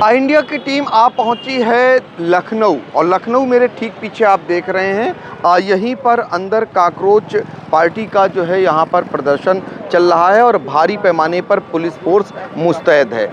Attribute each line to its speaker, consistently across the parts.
Speaker 1: India की team आ पहुंची है लखनऊ, और लखनऊ मेरे ठीक पीछे आप देख रहे हैं। यहीं पर अंदर काकरोच पार्टी का जो है यहाँ पर प्रदर्शन चल रहा है और भारी पैमाने पर पुलिस फोर्स मुस्तैद है।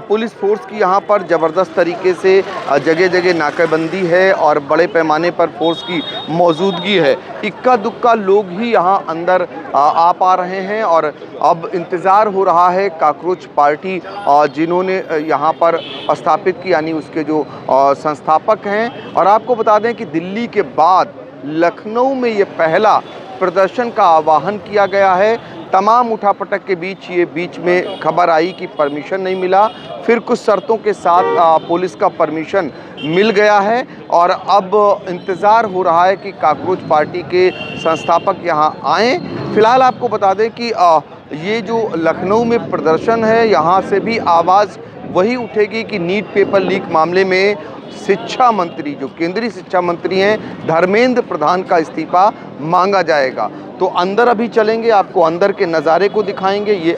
Speaker 1: पुलिस फोर्स की यहाँ पर ज़बरदस्त तरीके से जगह जगह नाकाबंदी है और बड़े पैमाने पर फोर्स की मौजूदगी है। इक्का दुक्का लोग ही यहाँ अंदर आ पा रहे हैं और अब इंतज़ार हो रहा है काकरोच पार्टी जिन्होंने यहाँ पर स्थापित की, यानी उसके जो संस्थापक हैं। और आपको बता दें कि दिल्ली के बाद लखनऊ में ये पहला प्रदर्शन का आह्वान किया गया है। तमाम उठापटक के बीच में खबर आई कि परमिशन नहीं मिला, फिर कुछ शर्तों के साथ पुलिस का परमिशन मिल गया है और अब इंतज़ार हो रहा है कि काकरोच पार्टी के संस्थापक यहाँ आएँ। फिलहाल आपको बता दें कि ये जो लखनऊ में प्रदर्शन है, यहाँ से भी आवाज़ वही उठेगी कि नीट पेपर लीक मामले में शिक्षा मंत्री, जो केंद्रीय शिक्षा मंत्री हैं, धर्मेंद्र प्रधान का इस्तीफा मांगा जाएगा। तो अंदर अभी चलेंगे, आपको अंदर के नज़ारे को दिखाएंगे। ये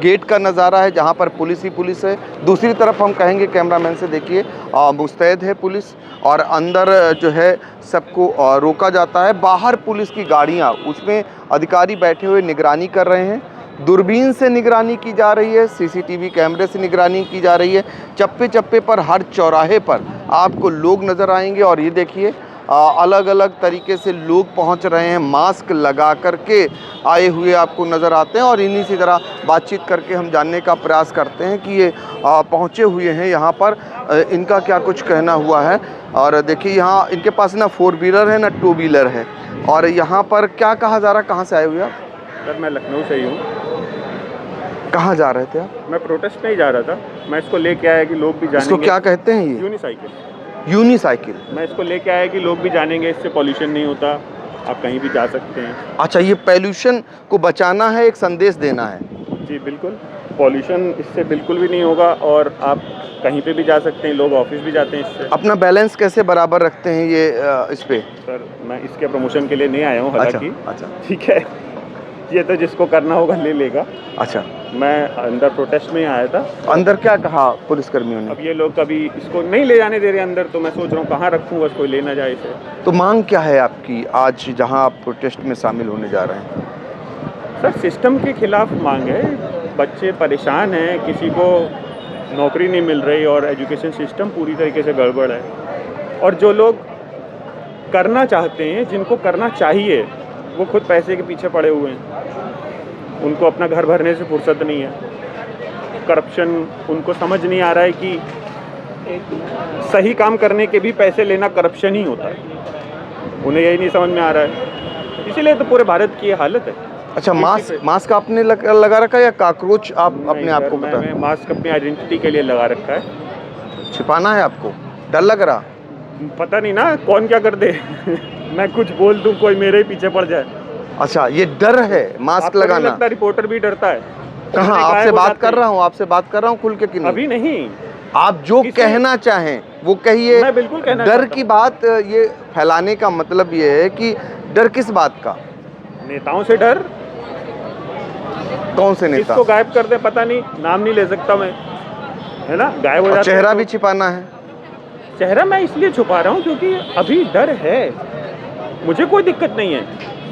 Speaker 1: गेट का नज़ारा है जहां पर पुलिस ही पुलिस है। दूसरी तरफ हम कहेंगे कैमरामैन से, देखिए मुस्तैद है पुलिस और अंदर जो है सबको रोका जाता है। बाहर पुलिस की गाड़ियाँ, उसमें अधिकारी बैठे हुए निगरानी कर रहे हैं। दूरबीन से निगरानी की जा रही है, सीसीटीवी कैमरे से निगरानी की जा रही है। चप्पे चप्पे पर, हर चौराहे पर आपको लोग नज़र आएंगे और ये देखिए अलग अलग तरीके से लोग पहुंच रहे हैं, मास्क लगा करके आए हुए आपको नज़र आते हैं। और इन्हीं सी तरह बातचीत करके हम जानने का प्रयास करते हैं कि ये पहुंचे हुए हैं यहाँ पर, इनका क्या कुछ कहना हुआ है। और देखिए यहाँ इनके पास ना 4 व्हीलर है ना 2 व्हीलर है। और यहाँ पर क्या कहा जा रहा, कहाँ से आए हुए आप?
Speaker 2: सर मैं लखनऊ से ही हूँ।
Speaker 1: कहाँ जा रहे थे आप?
Speaker 2: मैं प्रोटेस्ट में ही जा रहा था। मैं इसको लेके आया कि लोग भी जानेंगे।
Speaker 1: इसको क्या कहते हैं? ये
Speaker 2: यूनिसाइकिल।
Speaker 1: यूनिसाइकिल।
Speaker 2: मैं इसको लेके आया कि लोग भी जानेंगे, इससे पॉल्यूशन नहीं होता, आप कहीं भी जा सकते हैं।
Speaker 1: अच्छा, ये पॉल्यूशन को बचाना है, एक संदेश देना है।
Speaker 2: जी बिल्कुल, पॉल्यूशन इससे बिल्कुल भी नहीं होगा और आप कहीं पे भी जा सकते हैं, लोग ऑफिस भी जाते हैं इससे।
Speaker 1: अपना बैलेंस कैसे बराबर रखते हैं ये इस पे?
Speaker 2: सर मैं इसके प्रमोशन के लिए नहीं आया हूँ हालांकि।
Speaker 1: अच्छा,
Speaker 2: ठीक है, ये तो जिसको करना होगा ले लेगा।
Speaker 1: अच्छा,
Speaker 2: मैं अंदर प्रोटेस्ट में ही आया था।
Speaker 1: अंदर क्या कहा पुलिसकर्मियों ने?
Speaker 2: अब ये लोग कभी इसको नहीं ले जाने दे रहे अंदर, तो मैं सोच रहा हूँ कहाँ रखूँ, बस कोई ले ना जाए इसे।
Speaker 1: तो मांग क्या है आपकी आज जहां आप प्रोटेस्ट में शामिल होने जा रहे हैं?
Speaker 2: सर सिस्टम के खिलाफ मांग है। बच्चे परेशान हैं, किसी को नौकरी नहीं मिल रही और एजुकेशन सिस्टम पूरी तरीके से गड़बड़ है। और जो लोग करना चाहते हैं, जिनको करना चाहिए, वो खुद पैसे के पीछे पड़े हुए हैं। उनको अपना घर भरने से फुर्सत नहीं है। करप्शन, उनको समझ नहीं आ रहा है कि सही काम करने के भी पैसे लेना करप्शन ही होता है। उन्हें यही नहीं समझ में आ रहा है, इसीलिए तो पूरे भारत की ये हालत है।
Speaker 1: अच्छा, मास्क आपने लगा रखा है या काकरोच आप अपने आप को बता?
Speaker 2: मैं मास्क अपनी आइडेंटिटी के लिए लगा रखा है।
Speaker 1: छिपाना है आपको? डर लग रहा?
Speaker 2: पता नहीं ना कौन क्या कर दे मैं कुछ बोल दूं, कोई मेरे ही पीछे पड़ जाए।
Speaker 1: अच्छा, ये डर है मास्क लगाना?
Speaker 2: लगता रिपोर्टर भी डरता है।
Speaker 1: कहाँ? आपसे बात कर रहा हूँ, आपसे बात कर रहा हूँ खुल के कि नहीं?
Speaker 2: अभी नहीं।
Speaker 1: आप जो कहना चाहें वो कहिए।
Speaker 2: मैं बिल्कुल कहना
Speaker 1: डर की बात ये फैलाने का मतलब ये है कि डर किस बात का?
Speaker 2: नेताओं से डर।
Speaker 1: कौन से नेता?
Speaker 2: किसको गायब कर दे पता नहीं, नाम नहीं ले सकता मैं, है ना, गायब हो जाता है।
Speaker 1: चेहरा भी छिपाना है?
Speaker 2: चेहरा मैं इसलिए छुपा रहा हूँ क्योंकि अभी डर है। मुझे कोई दिक्कत नहीं है,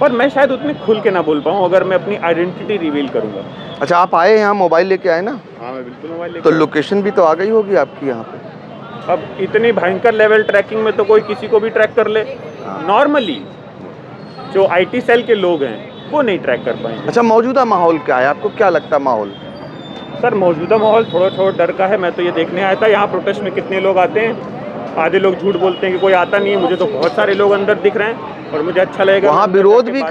Speaker 2: पर मैं शायद उतने खुल के ना बोल पाऊँ अगर मैं अपनी आइडेंटिटी रिवील करूँगा।
Speaker 1: अच्छा, आप आए यहाँ मोबाइल लेके आए ना?
Speaker 2: हाँ मैं बिल्कुल मोबाइल लेके।
Speaker 1: तो लोकेशन भी तो आ गई होगी आपकी यहाँ पे।
Speaker 2: अब इतनी भयंकर लेवल ट्रैकिंग में तो कोई किसी को भी ट्रैक कर ले। नॉर्मली जो IT सेल के लोग हैं वो नहीं ट्रैक कर पाएंगे।
Speaker 1: अच्छा, मौजूदा माहौल क्या है, आपको क्या लगता है माहौल?
Speaker 2: सर मौजूदा माहौल थोड़ा डर का है। मैं तो ये देखने आया था यहाँ प्रोटेस्ट में कितने लोग आते हैं। आधे लोग झूठ बोलते हैं कि कोई आता नहीं है, मुझे तो बहुत सारे लोग अंदर दिख रहे हैं और मुझे अच्छा लगेगा।
Speaker 1: वहाँ विरोध भी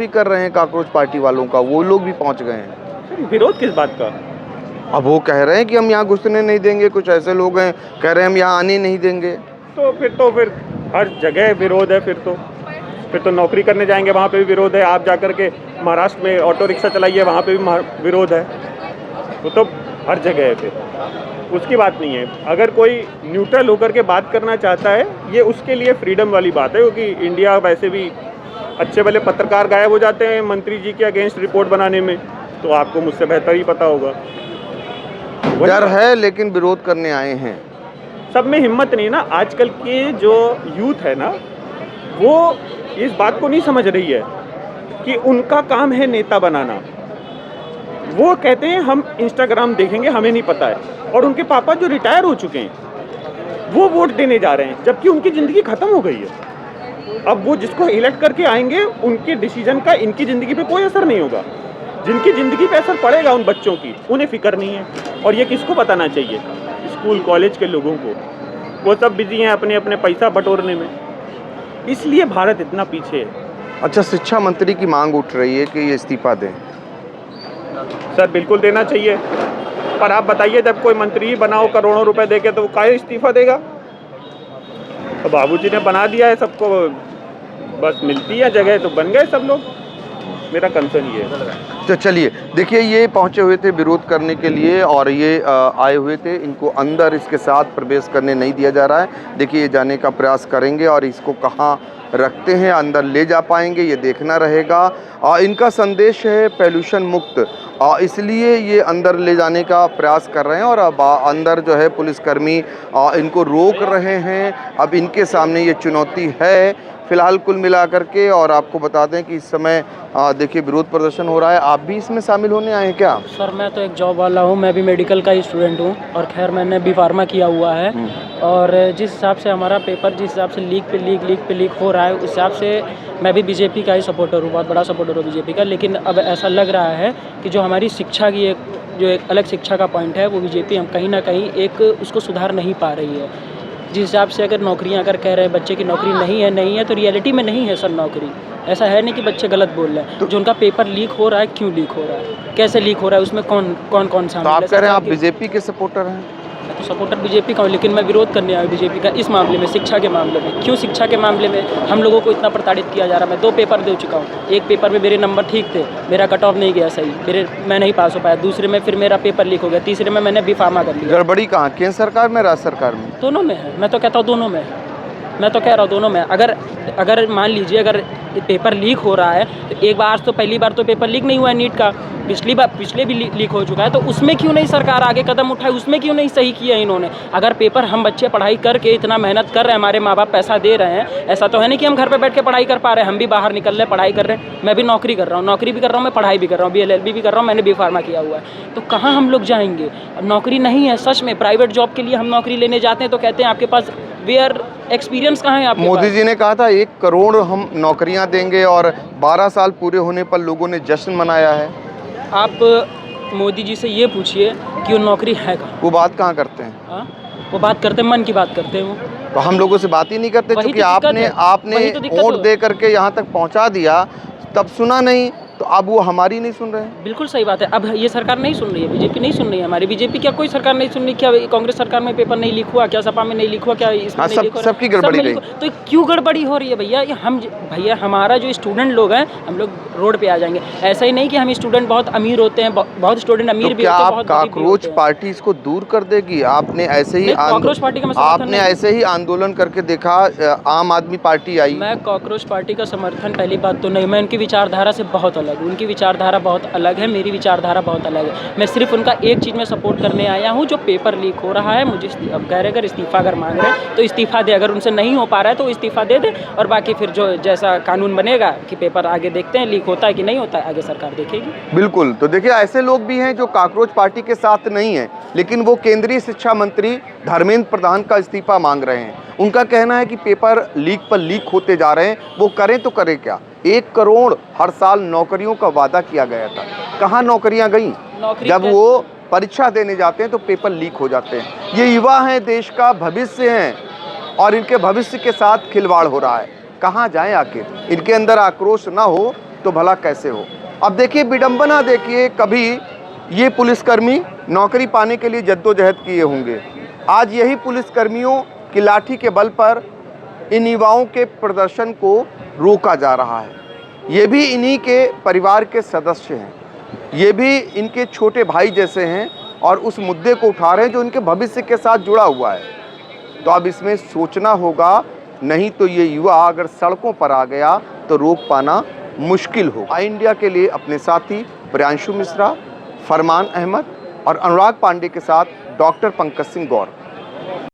Speaker 1: कर रहे हैं काकरोच पार्टी वालों का, वो लोग भी पहुँच गए हैं।
Speaker 2: विरोध किस बात का?
Speaker 1: अब वो कह रहे हैं कि हम यहाँ घुसने नहीं देंगे। कुछ ऐसे लोग हैं कह रहे हैं हम यहाँ आने नहीं देंगे।
Speaker 2: तो फिर हर जगह विरोध है। फिर तो नौकरी करने जाएंगे वहाँ पे भी विरोध है। आप जाकर के महाराष्ट्र में ऑटो रिक्शा चलाइए, वहाँ पे भी विरोध है। वो तो हर जगह है। फिर उसकी बात नहीं है। अगर कोई न्यूट्रल होकर के बात करना चाहता है, ये उसके लिए फ्रीडम वाली बात है, क्योंकि इंडिया वैसे भी अच्छे वाले पत्रकार गायब हो जाते हैं मंत्री जी के अगेंस्ट रिपोर्ट बनाने में, तो आपको मुझसे बेहतर ही पता होगा।
Speaker 1: डर है लेकिन विरोध करने आए हैं।
Speaker 2: सब में हिम्मत नहीं ना। आजकल के जो यूथ है ना, वो इस बात को नहीं समझ रही है कि उनका काम है नेता बनाना। वो कहते हैं हम इंस्टाग्राम देखेंगे, हमें नहीं पता है। और उनके पापा जो रिटायर हो चुके हैं वो वोट देने जा रहे हैं, जबकि उनकी ज़िंदगी ख़त्म हो गई है। अब वो जिसको इलेक्ट करके आएंगे उनके डिसीजन का इनकी ज़िंदगी पे कोई असर नहीं होगा। जिनकी ज़िंदगी पे असर पड़ेगा उन बच्चों की, उन्हें फ़िक्र नहीं है। और ये किसको बताना चाहिए? स्कूल कॉलेज के लोगों को। वो सब बिजी हैं अपने अपने पैसा बटोरने में, इसलिए भारत इतना पीछे है।
Speaker 1: अच्छा, शिक्षा मंत्री की मांग उठ रही है कि ये इस्तीफा दें।
Speaker 2: सर बिल्कुल देना चाहिए, पर आप बताइए जब कोई मंत्री ही बनाओ करोड़ों रुपए देके तो वो काहे इस्तीफा देगा? तो बाबूजी ने बना दिया है सबको, बस मिलती है जगह तो बन गए सब लोग। मेरा कंसर्न ये है।
Speaker 1: तो चलिए देखिए, ये पहुंचे हुए थे विरोध करने के लिए और ये आए हुए थे। इनको अंदर इसके साथ प्रवेश करने नहीं दिया जा रहा है। देखिए ये जाने का प्रयास करेंगे और इसको कहाँ रखते हैं, अंदर ले जा पाएंगे ये देखना रहेगा। इनका संदेश है पॉल्यूशन मुक्त, इसलिए ये अंदर ले जाने का प्रयास कर रहे हैं। और अब अंदर जो है पुलिसकर्मी इनको रोक रहे हैं। अब इनके सामने ये चुनौती है फिलहाल कुल मिलाकर के। और आपको बता दें कि इस समय देखिए विरोध प्रदर्शन हो रहा है। आप भी इसमें शामिल होने आए हैं क्या?
Speaker 3: सर मैं तो एक जॉब वाला हूँ, मैं भी मेडिकल का ही स्टूडेंट हूँ और खैर मैंने बी फार्मा किया हुआ है। और जिस हिसाब से हमारा पेपर जिस हिसाब से लीक पे लीक हो रहा है, उस हिसाब से मैं भी बीजेपी का ही सपोर्टर हूँ, बहुत बड़ा सपोर्टर हूँ बीजेपी का। लेकिन अब ऐसा लग रहा है कि जो हमारी शिक्षा की एक अलग शिक्षा का पॉइंट है, वो बीजेपी हम कहीं ना कहीं एक उसको सुधार नहीं पा रही है। जिस हिसाब से अगर नौकरियां अगर कह रहे हैं बच्चे की नौकरी नहीं है तो रियलिटी में नहीं है सर नौकरी। ऐसा है नहीं कि बच्चे गलत बोल रहे हैं। तो जो उनका पेपर लीक हो रहा है, क्यों लीक हो रहा है, कैसे लीक हो रहा है, उसमें कौन सा?
Speaker 1: तो आप कह रहे हैं आप बीजेपी के सपोर्टर हैं?
Speaker 3: मैं तो सपोर्टर बीजेपी का हूँ, लेकिन मैं विरोध करने आया बीजेपी का इस मामले में, शिक्षा के मामले में। क्यों शिक्षा के मामले में हम लोगों को इतना प्रताड़ित किया जा रहा है? मैं 2 पेपर दे चुका हूँ। एक पेपर में मेरे नंबर ठीक थे, मेरा कट ऑफ नहीं गया सही, मैं नहीं पास हो पाया। दूसरे में फिर मेरा पेपर लीक हो गया। तीसरे में मैंने बी फार्मा कर लिया।
Speaker 1: गड़बड़ी कहाँ, केंद्र सरकार में, राज्य सरकार में?
Speaker 3: दोनों में है। मैं तो कहता हूँ दोनों में है। मैं तो कह रहा हूँ दोनों में। अगर मान लीजिए अगर पेपर लीक हो रहा है तो एक बार तो पहली बार तो पेपर लीक नहीं हुआ है नीट का, पिछले भी लीक हो चुका है। तो उसमें क्यों नहीं सरकार आगे कदम उठाई, उसमें क्यों नहीं सही किया इन्होंने? अगर पेपर हम बच्चे पढ़ाई करके इतना मेहनत कर रहे हैं, हमारे माँ बाप पैसा दे रहे हैं, ऐसा तो है नहीं कि हम घर पे बैठ के पढ़ाई कर पा रहे हैं। हम भी बाहर निकल रहे पढ़ाई कर रहे हैं। मैं भी नौकरी कर रहा हूँ, मैं पढ़ाई भी कर रहा हूँ, LLB भी कर रहा हूँ, मैंने बी फार्मा किया हुआ है। तो कहाँ हम लोग जाएंगे? नौकरी नहीं है सच में। प्राइवेट जॉब के लिए हम नौकरी लेने जाते हैं तो कहते हैं आपके पास वेयर एक्सपीरियंस कहाँ है आपके पास?
Speaker 1: मोदी जी ने कहा था 1 करोड़ हम नौकरियां देंगे और 12 साल पूरे होने पर लोगों ने जश्न मनाया है।
Speaker 3: आप मोदी जी से ये पूछिए कि वो नौकरी है कहाँ?
Speaker 1: वो बात कहाँ करते हैं?
Speaker 3: हाँ, वो बात करते हैं, मन की बात करते हैं वो।
Speaker 1: तो हम लोगों से बात ही नहीं करते, क्योंकि आपने वोट दे करके यहाँ तक पहुँचा दिया, तब सुना नहीं तो अब वो हमारी नहीं सुन रहे हैं।
Speaker 3: बिल्कुल सही बात है। अब ये सरकार नहीं सुन रही है, बीजेपी नहीं सुन रही है हमारी। बीजेपी क्या कोई सरकार नहीं सुन रही? क्या कांग्रेस सरकार में पेपर नहीं लीक हुआ? क्या सपा में नहीं लीक हुआ? क्या इसमें नहीं लीक हुआ?
Speaker 1: सबकी गड़बड़ी रही।
Speaker 3: तो क्यों गड़बड़ी हो रही है भैया? हमारा जो स्टूडेंट लोग हैं, हम लोग रोड पे आ जाएंगे। ऐसा ही नहीं कि हम स्टूडेंट बहुत अमीर होते हैं, बहुत स्टूडेंट अमीर भी होते हैं, बहुत
Speaker 1: काकरोच पार्टी इसको दूर कर देगी? आपने ऐसे ही आंदोलन करके देखा, आम आदमी पार्टी आई।
Speaker 3: मैं कॉकरोच पार्टी का समर्थन पहली बात तो नहीं, मैं उनकी विचारधारा से बहुत अलग हूँ। उनकी विचारधारा बहुत अलग है, मेरी विचारधारा बहुत अलग है। मैं सिर्फ उनका एक चीज़ में सपोर्ट करने आया हूँ, जो पेपर लीक हो रहा है मुझे अब कह रहे अगर इस्तीफा अगर मांग रहे हैं तो इस्तीफा दे। अगर उनसे नहीं हो पा रहा है तो इस्तीफा दे दे, और बाकी फिर जो जैसा कानून बनेगा कि पेपर आगे देखते हैं लीक होता है कि नहीं होता है, आगे सरकार देखेगी।
Speaker 1: बिल्कुल। तो देखिए ऐसे लोग भी हैं जो काकरोच पार्टी के साथ नहीं है, लेकिन वो केंद्रीय शिक्षा मंत्री धर्मेंद्र प्रधान का इस्तीफा मांग रहे हैं। उनका कहना है कि पेपर लीक पर लीक होते जा रहे हैं, वो करें तो करें क्या? 1 करोड़ हर साल नौकरियों का वादा किया गया था, कहाँ नौकरियां गई? जब वो परीक्षा देने जाते हैं तो पेपर लीक हो जाते हैं। ये युवा हैं, देश का भविष्य हैं, और इनके भविष्य के साथ खिलवाड़ हो रहा है। कहाँ जाएं आखिर? इनके अंदर आक्रोश ना हो तो भला कैसे हो? अब देखिए विडंबना, देखिए कभी ये पुलिसकर्मी नौकरी पाने के लिए जद्दोजहद किए होंगे, आज यही पुलिसकर्मियों की लाठी के बल पर इन युवाओं के प्रदर्शन को रोका जा रहा है। ये भी इन्हीं के परिवार के सदस्य हैं, ये भी इनके छोटे भाई जैसे हैं, और उस मुद्दे को उठा रहे हैं जो इनके भविष्य के साथ जुड़ा हुआ है। तो अब इसमें सोचना होगा, नहीं तो ये युवा अगर सड़कों पर आ गया तो रोक पाना मुश्किल हो। इंडिया के लिए अपने साथी प्रियांशु मिश्रा, फरमान अहमद, और अनुराग पांडे के साथ डॉक्टर पंकज सिंह गौर।